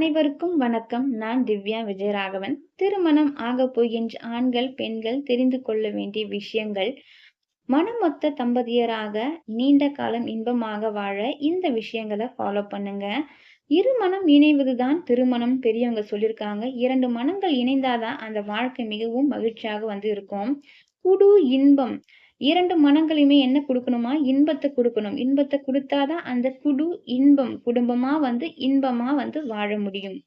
அனைவருக்கும் வணக்கம். நான் திவ்யா விஜயராகவன். திருமணம் ஆகப் போகின்ற ஆண்கள், பெண்கள் தெரிந்து கொள்ள வேண்டிய விஷயங்கள். மனமொத்த தம்பதியராக நீண்ட காலம் இன்பமாக வாழ இந்த விஷயங்கள ஃபாலோ பண்ணுங்க. இருமனம் இணைவதுதான் திருமணம் பெரியவங்க சொல்லியிருக்காங்க. 2 மனங்கள் இணைந்தாதான் அந்த வாழ்க்கை மிகவும் மகிழ்ச்சியாக இருக்கும். குடு இன்பம். 2 மனங்களுமே என்ன குடுக்கணுமா? இன்பத்த குடுக்கணும். இன்பத்த குடுத்தாதான் அந்த குடு இன்பம். குடும்பமா இன்பமா வாழ முடியும்.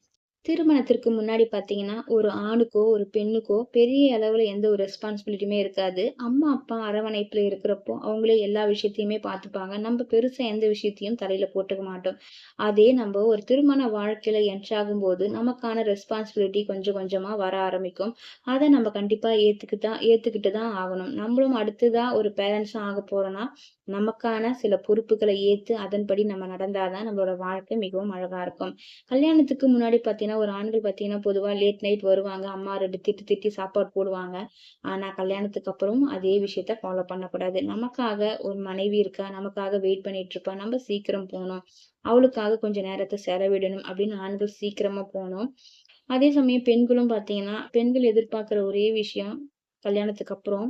திருமணத்திற்கு முன்னாடி பார்த்தீங்கன்னா, ஒரு ஆணுக்கோ, ஒரு பெண்ணுக்கோ பெரிய அளவுல எந்த ஒரு ரெஸ்பான்சிபிலிட்டியுமே இருக்காது. அம்மா, அப்பா அரவணைப்புல இருக்கிறப்போ, அவங்களே எல்லா விஷயத்தையுமே பார்த்துப்பாங்க. நம்ம பெருசா எந்த விஷயத்தையும் தலையில போட்டுக்க மாட்டோம். அதே நம்ப ஒரு திருமண வாழ்க்கையில என்டர் ஆகும்போது, நமக்கான ரெஸ்பான்சிபிலிட்டி கொஞ்சம் கொஞ்சமா வர ஆரம்பிக்கும். அத நம்ம கண்டிப்பா ஏத்துக்கிட்டு தான் ஆகணும். நம்மளும் அடுத்ததா ஒரு பேரண்ட்ஸா ஆகப் போறோம்னா, நமக்கான சில பொறுப்புகள ஏத்து அதன்படி நம்ம நடந்தா தான் நம்மளோட வாழ்க்கை மிகவும் அழகா இருக்கும். கல்யாணத்துக்கு முன்னாடி பார்த்தீங்கன்னா, ஒரு ஆண்கள் பார்த்தீங்கன்னா, பொதுவா லேட் நைட் வருவாங்க. அம்மா 2 திட்டு திட்டி சாப்பாடு போடுவாங்க. ஆனா, கல்யாணத்துக்கு அப்புறம் அதே விஷயத்த ஃபாலோ பண்ணக்கூடாது. நமக்காக ஒரு மனைவி இருக்கா, நமக்காக வெயிட் பண்ணிட்டு இருப்பா. நம்ம சீக்கிரம் போணும். அவளுக்காக கொஞ்சம் நேரத்த செலவிடணும் அப்படின்னு ஆண்கள் சீக்கிரமா போணும். அதே சமயம் பெண்களும் பார்த்தீங்கன்னா, பெண்கள் எதிர்பார்க்கிற ஒரே விஷயம் கல்யாணத்துக்கு அப்புறம்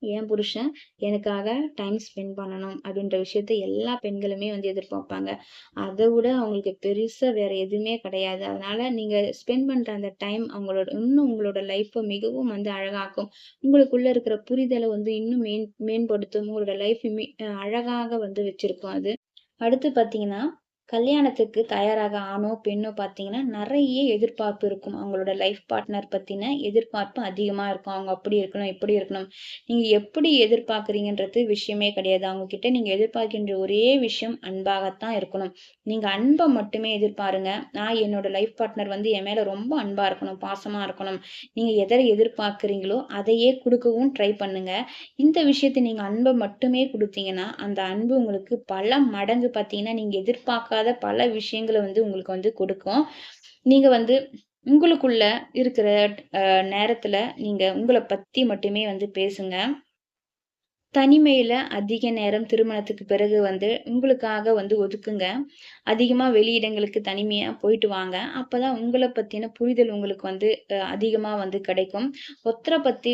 என் புருஷன் எனக்காக டைம் ஸ்பெண்ட் பண்ணணும் அப்படின்ற விஷயத்த எல்லா பெண்களுமே எதிர்பார்ப்பாங்க. அத விட அவங்களுக்கு பெருசா வேற எதுவுமே கிடையாது. அதனால நீங்க ஸ்பெண்ட் பண்ற அந்த டைம் இன்னும் உங்களோட லைஃப்ப மிகவும் அழகாக்கும். உங்களுக்குள்ள இருக்கிற புரிதல இன்னும் மேம்படுத்தும். உங்களோட லைஃப் அழகாக வச்சிருக்கும் அது. அடுத்து பார்த்தீங்கன்னா, கல்யாணத்துக்கு தயாராக ஆணோ, பெண்ணோ பார்த்தீங்கன்னா, நெறைய எதிர்பார்ப்பு இருக்கும். அவங்களோட லைஃப் பார்ட்னர் பத்தின எதிர்பார்ப்பு அதிகமா இருக்கும். அவங்க அப்படி இருக்கணும், இப்படி இருக்கணும். நீங்க எப்படி எதிர்பார்க்குறீங்கன்றது விஷயமே கிடையாது. அவங்க கிட்ட நீங்க எதிர்பார்க்கின்ற ஒரே விஷயம் அன்பாகத்தான் இருக்கணும். நீங்க அன்ப மட்டுமே எதிர்பாருங்க. நான் என்னோட லைஃப் பார்ட்னர் என் மேல ரொம்ப அன்பா இருக்கணும், பாசமா இருக்கணும். நீங்க எத எதிர்பார்க்குறீங்களோ, அதையே குடுக்கவும் ட்ரை பண்ணுங்க. இந்த விஷயத்த நீங்க அன்ப மட்டுமே குடுத்தீங்கன்னா, அந்த அன்பு உங்களுக்கு பல மடங்கு பார்த்தீங்கன்னா, நீங்க எதிர்பார்க்காத பல விஷயங்கள உங்களுக்கு கொடுக்கும். நீங்க உங்களுக்குள்ள இருக்கிற நேரத்துல நீங்க உங்கள பத்தி மட்டுமே பேசுங்க. தனிமையில அதிக நேரம் திருமணத்துக்கு பிறகு உங்களுக்காக ஒதுக்குங்க. அதிகமா வெளியிடங்களுக்கு தனிமையா போயிட்டு வாங்க. அப்பதான் உங்கள பத்தின புரிதல் உங்களுக்கு அதிகமா கிடைக்கும். ஒருத்தர் பத்தி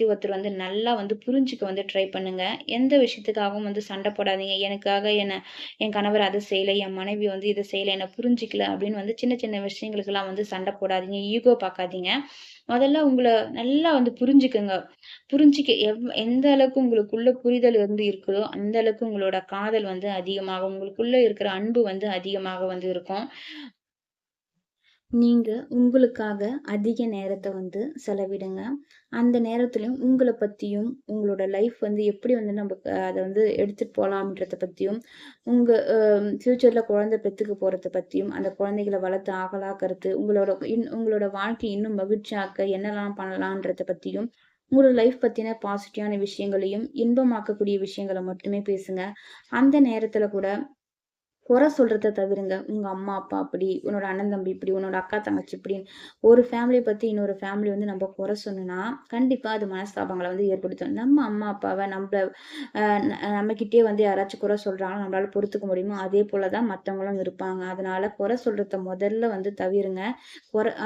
ஒருத்தர் நல்லா புரிஞ்சுக்க ட்ரை பண்ணுங்க. எந்த விஷயத்துக்காகவும் சண்டை போடாதீங்க. எனக்காக என் கணவர் அத செய்யல, என் மனைவி இத செய்யல, என்ன புரிஞ்சுக்கல அப்படின்னு சின்ன சின்ன விஷயங்களுக்கெல்லாம் சண்டை போடாதீங்க. ஈகோ பார்க்காதீங்க. முதல்ல உங்கள நல்லா புரிஞ்சுக்கங்க. புரிஞ்சுக்க எந்த அளவுக்கு உங்களுக்குள்ள புரிதல் இருக்குதோ, அந்த அளவுக்கு உங்களோட காதல் அதிகமாகும். உங்களுக்குள்ள இருக்கிற அன்பு அதிகமாக இருக்கும். நீங்க உங்களுக்காக அதிக நேரத்த செலவிடுங்க. அந்த நேரத்திலும் உங்கள பத்தியும், உங்களோட லைஃப் எப்படி நம்ம அத எடுத்துட்டு போலாம்ன்றத பத்தியும், உங்க ஃப்யூச்சர்ல குழந்தை பெத்துக்க போறத பத்தியும், அந்த குழந்தைகள வளர்த்து ஆகலாக்கறது, உங்களோட வாழ்க்கை இன்னும் மகிழ்ச்சியாக்க என்னலாம் பண்ணலான்றத பத்தியும், உங்களோட லைஃப் பத்தின பாசிட்டிவான விஷயங்களையும், இன்பமாக்கக்கூடிய விஷயங்கள மட்டுமே பேசுங்க. அந்த நேரத்தில கூட குறை சொல்றத தவிருங்க. உங்க அம்மா, அப்பா அப்படி, உன்னோட அண்ணன், தம்பி இப்படி, உன்னோட அக்கா, தங்கச்சி இப்படின்னு ஒரு ஃபேமிலிய பத்தி இன்னொரு ஃபேமிலி நம்ம குறை சொன்னோம்னா, கண்டிப்பா அது மனஸ்தாபங்கள ஏற்படுத்தும். நம்ம அம்மா, அப்பாவ நம்மகிட்டயே யாராச்சும் குறை சொல்றாங்கன்னா, நம்மளால பொறுத்துக்க முடியுமோ, அதே போல தான் மத்தவங்களும் இருப்பாங்க. அதனால குறை சொல்றத முதல்ல தவிருங்க.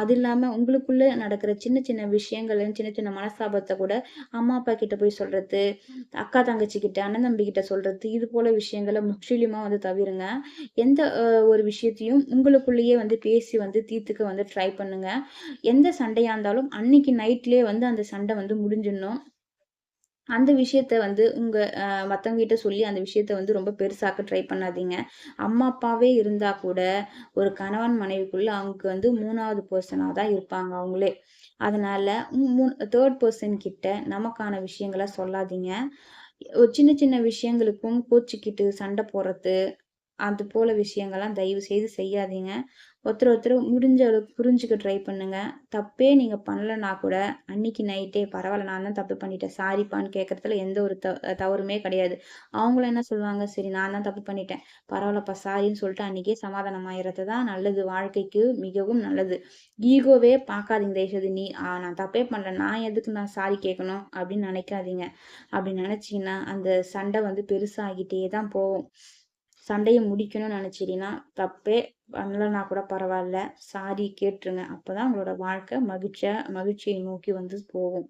அது இல்லாம உங்களுக்குள்ள நடக்கிற சின்ன சின்ன விஷயங்கள், சின்ன சின்ன மனஸ்தாபத்த கூட அம்மா, அப்பா கிட்ட போய் சொல்றது, அக்கா, தங்கச்சி கிட்ட, அண்ணன், தம்பி கிட்ட சொல்றது, இது போல விஷயங்கள முற்றிலுமா தவிருங்க. எந்த ஒரு விஷயத்தையும் உங்களுக்குள்ளேயே பேசி தீர்த்துக்க ட்ரை பண்ணுங்க. எந்த சண்டையா இருந்தாலும் அன்னைக்கு நைட்லயே அந்த சண்டை முடிஞ்சிடணும். அந்த விஷயத்த உங்க மத்தவங்க கிட்ட சொல்லி அந்த விஷயத்த ரொம்ப பெருசாக்க ட்ரை பண்ணாதீங்க. அம்மா, அப்பாவே இருந்தா கூட ஒரு கணவன் மனைவிக்குள்ள அவங்க 3வது பெர்சனா தான் இருப்பாங்க அவங்களே. அதனால 3 பெர்சன் கிட்ட நமக்கான விஷயங்கள சொல்லாதீங்க. ஒரு சின்ன சின்ன விஷயங்களுக்கும் கோச்சுக்கிட்டு சண்டை போடுறது அது போல விஷயங்கள்லாம் தயவு செய்து செய்யாதீங்க. ஒருத்தர் முடிஞ்ச அளவுக்கு புரிஞ்சுக்க ட்ரை பண்ணுங்க. தப்பே நீங்க பண்ணலனா கூட, அன்னைக்கு நைட்டே பரவால்ல நான் தான் தப்பு பண்ணிட்டேன். சாரிப்பான்னு கேட்கறதுல எந்த ஒரு தவறுமே கிடையாது. அவங்களும் என்ன சொல்லுவாங்க, சரி நான் தான் தப்பு பண்ணிட்டேன். பரவால்லப்பா சாரின்னு சொல்லிட்டு அன்னைக்கே சமாதானம் ஆயிறது தான் நல்லது. வாழ்க்கைக்கு மிகவும் நல்லது. ஈகோவே பார்க்காதீங்க தயவுசெய்து. நான் தப்பே பண்ணல. நான் சாரி கேட்கணும் அப்படின்னு நினைக்காதீங்க. அப்படி நினைச்சீங்கன்னா, அந்த சண்டை பெருசாகிட்டே தான் போகும். சண்டைய முடிக்கணும்னு நினைச்சீங்கன்னா, தப்பே பண்ணலனா கூட பரவால்ல. சாரி கேட்டுருங்க. அப்பதான் உங்களோட வாழ்க்கை மகிழ்ச்சியை நோக்கி வந்து போகும்.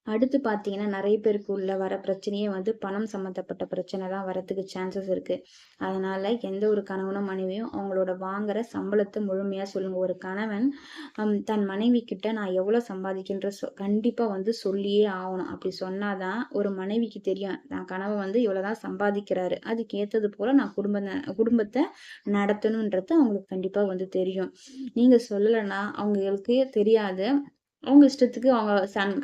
அடுத்து பார்த்தீங்கன்னா, நெறைய பேருக்கு உள்ள வர பிரச்சனையே வந்து பணம் சம்மந்தப்பட்ட பிரச்சனை தான் வரதுக்கு சான்சஸ் இருக்கு. அதனால எந்த ஒரு கணவனும், மனைவியும் அவங்களோட வாங்குற சம்பளத்த முழுமையா சொல்லுங்க. ஒரு கணவன் தன் மனைவி கிட்ட நான் எவ்வளோ சம்பாதிக்கின்ற கண்டிப்பா வந்து சொல்லியே ஆவணும். அப்படி சொன்னா தான் ஒரு மனைவிக்கு தெரியும். நான் கணவன் வந்து இவ்வளோ தான் சம்பாதிக்கிறாரு. அதுக்கு ஏத்தது போல நான் குடும்பத்த நடத்தணுன்றது அவங்களுக்கு கண்டிப்பா வந்து தெரியும். நீங்க சொல்லலன்னா அவங்களுக்கு தெரியாது. அவங்க இஷ்டத்துக்கு அவங்க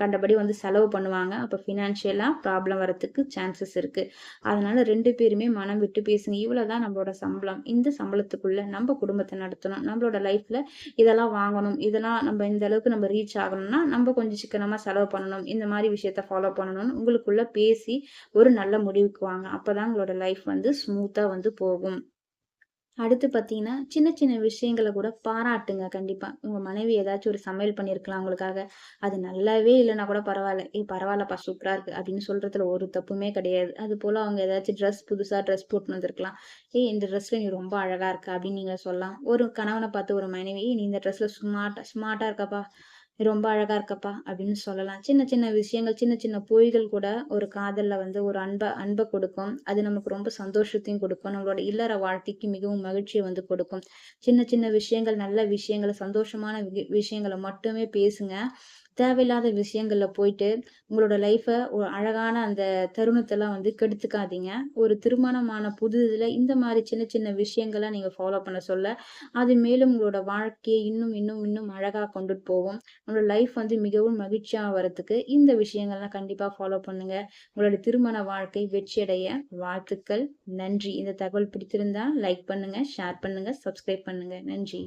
கண்டபடி வந்து செலவு பண்ணுவாங்க. அப்ப ஃபினான்ஷியலா ப்ராப்ளம் வரதுக்கு சான்சஸ் இருக்கு. அதனால 2 பேருமே மனம் விட்டு பேசுங்க. இவ்வளவுதான் நம்மளோட சம்பளம். இந்த சம்பளத்துக்குள்ள நம்ம குடும்பத்த நடத்தணும். நம்மளோட லைஃப்ல இதெல்லாம் வாங்கணும். இதெல்லாம் நம்ம இந்த அளவுக்கு நம்ம ரீச் ஆகணும்னா, நம்ம கொஞ்சம் சிக்கனமா செலவு பண்ணணும். இந்த மாரி விஷயத்த ஃபாலோ பண்ணணும்னு உங்களுக்குள்ள பேசி ஒரு நல்ல முடிவுக்கு வாங்க. அப்பதான் உங்களோட லைஃப் வந்து ஸ்மூத்தா வந்து போகும். அடுத்து பார்த்தீங்கன்னா, சின்ன சின்ன விஷயங்கள கூட பாராட்டுங்க கண்டிப்பா. உங்க மனைவி ஏதாச்சும் ஒரு சமையல் பண்ணியிருக்கலாம் உங்களுக்காக. அது நல்லாவே இல்லன்னா கூட பரவால்ல. "ஏய் பரவால்லப்பா சூப்பரா இருக்கு" அப்படின்னு சொல்றதுல ஒரு தப்புமே கிடையாது. அதுபோல அவங்க ஏதாச்சும் புதுசா ட்ரெஸ் போட்டுன்னு வந்திருக்கலாம். "ஏய் இந்த ட்ரெஸ்ல நீ ரொம்ப அழகா இருக்க" அப்படின்னு நீங்க சொல்லலாம். ஒரு கணவன பார்த்து ஒரு மனைவி, "நீ இந்த ட்ரெஸ்ல ஸ்மார்ட்டா இருக்கப்பா. ரொம்ப அழகா இருக்கப்பா" அப்படின்னு சொல்லலாம். சின்ன சின்ன விஷயங்கள், சின்ன சின்ன பொய்கள் கூட ஒரு காதல்ல வந்து ஒரு அன்ப கொடுக்கும். அது நமக்கு ரொம்ப சந்தோஷத்தையும் கொடுக்கும். நம்மளோட இல்லற வாழ்க்கைக்கு மிகவும் மகிழ்ச்சிய வந்து கொடுக்கும். சின்ன சின்ன விஷயங்கள், நல்ல விஷயங்கள, சந்தோஷமான விஷயங்கள மட்டுமே பேசுங்க. தேவையில்லாத விஷயங்கள்ல போயிட்டு, உங்களோட ஒரு அழகான அந்த தருணத்தெல்லாம் வந்து கெடுத்துக்காதீங்க. ஒரு திருமணமான புதிதுல இந்த மாரி சின்ன சின்ன விஷயங்கள நீங்க ஃபாலோ பண்ண சொல்ல, அது மேலும் உங்களோட வாழ்க்கைய இன்னும் இன்னும் இன்னும் அழகா கொண்டுட்டு போகும். உங்களோட லைஃப் வந்து மிகவும் மகிழ்ச்சியா வரதுக்கு இந்த விஷயங்கள்லாம் கண்டிப்பா ஃபாலோ பண்ணுங்க. உங்களோட திருமண வாழ்க்கை வெற்றியடைய வாழ்த்துக்கள். நன்றி. இந்த தகவல் பிடித்திருந்தா லைக் பண்ணுங்க, ஷேர் பண்ணுங்க, சப்ஸ்கிரைப் பண்ணுங்க. நன்றி.